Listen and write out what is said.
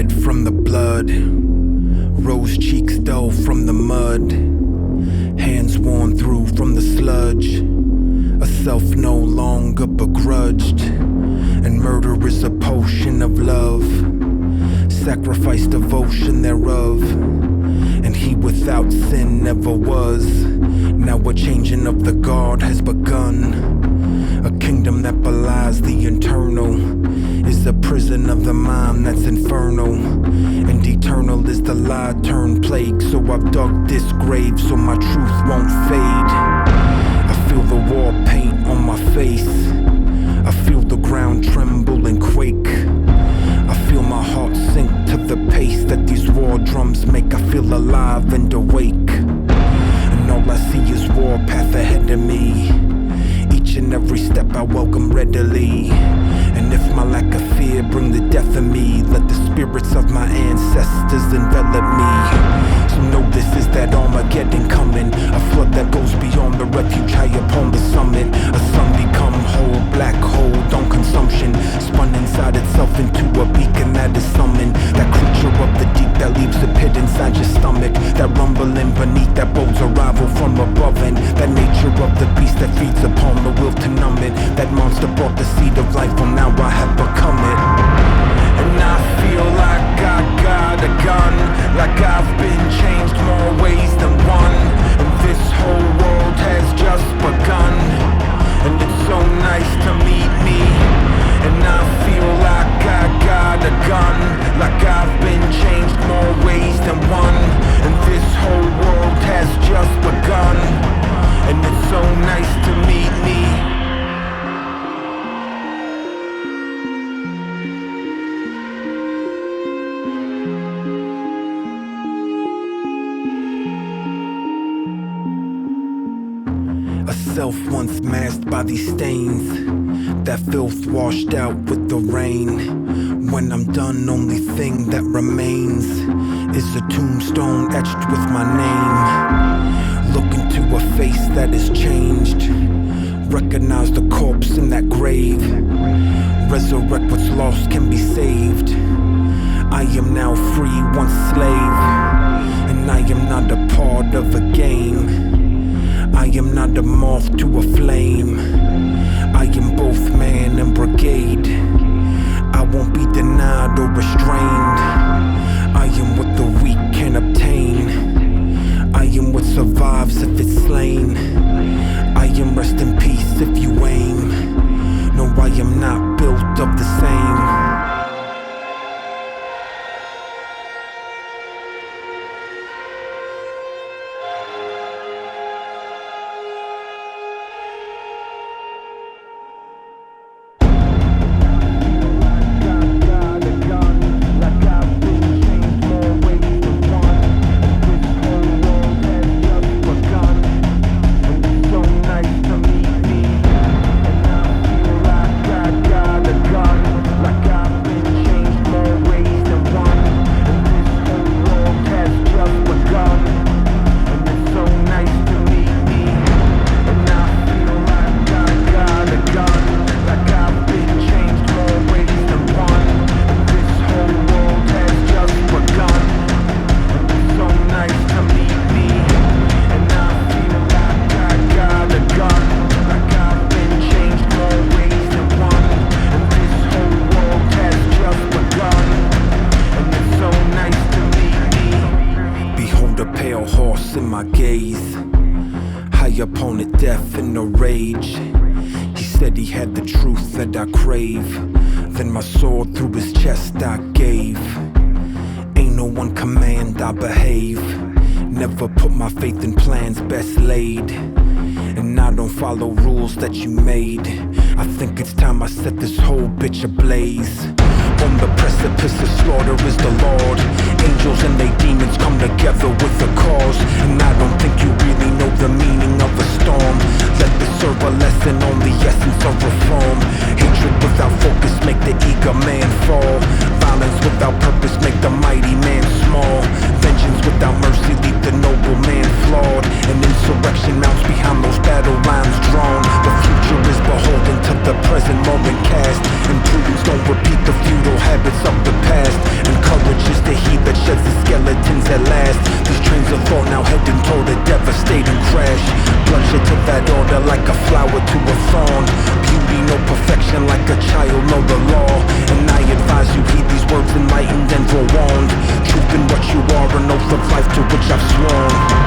red from the blood, rose cheeks dull from the mud, hands worn through from the sludge, a self no longer begrudged, and murder is a potion of love, sacrifice devotion thereof, and he without sin never was. Now a changing of the guard has begun, a kingdom that belies the internal, is a prison of the mind that's infernal, and eternal is the lie turned plague. So I've dug this grave so my truth won't fade. I feel the war paint on my face, I feel the ground tremble and quake, I feel my heart sink to the pace that these war drums make. I feel alive and awake, and all I see is war path ahead of me. Each and every step I welcome readily, and if my lack of fear bring the death of me, let the spirits of my ancestors envelop me. So know this is that Armageddon coming, a flood that goes beyond the refuge high upon the summit. A sun become whole, black hole on consumption, spun inside itself into a beacon that is summoned. That creature of the deep that leaves a pit inside your stomach, that rumbling beneath that bodes arrival from above, and that nature of the beast that feeds upon the will to numb it. That monster brought the seed of life, well now I have become it. And I feel like I got a gun, like I've been changed more ways than one, and this whole world has just begun, and it's so nice to meet me. And I feel like I got a gun, like I've been changed more ways than one, and this whole world has just begun, and it's so nice to meet me. A self once masked by these stains, that filth washed out with the rain. When I'm done, only thing that remains is a tombstone etched with my name. Look into a face that is changed, recognize the corpse in that grave, resurrect what's lost can be saved. I am now free, once slave, and I am not a part of a game. I am not a moth to a flame, I am both man and brigade. I won't be denied or restrained, I am what the weak can obtain, I am what survives if it's slain. I am rest in peace if you aim. No, I am not built of the same. Horse in my gaze, high upon a death and a rage. He said he had the truth that I crave, then my sword through his chest I gave. Ain't no one command, I behave, never put my faith in plans best laid, and I don't follow rules that you made. I think it's time I set this whole bitch ablaze. On the precipice of slaughter is the Lord. Angels and they demons come together with a cause, and I don't think you really know the meaning of a storm. Let this serve a lesson on the essence of reform. Hatred without focus make the eager man fall. Violence without purpose make the mighty man small. Vengeance without mercy leave the noble man flawed. An insurrection mounts behind those battle lines drawn. The future is beholden to the present moment cast, and prudence don't repeat the feudal habits of the past, and courage that order like a flower to a thorn. Beauty, no perfection, like a child, know the law. And I advise you heed these words enlightened and forewarned. Truth in what you are, an oath of life to which I've sworn.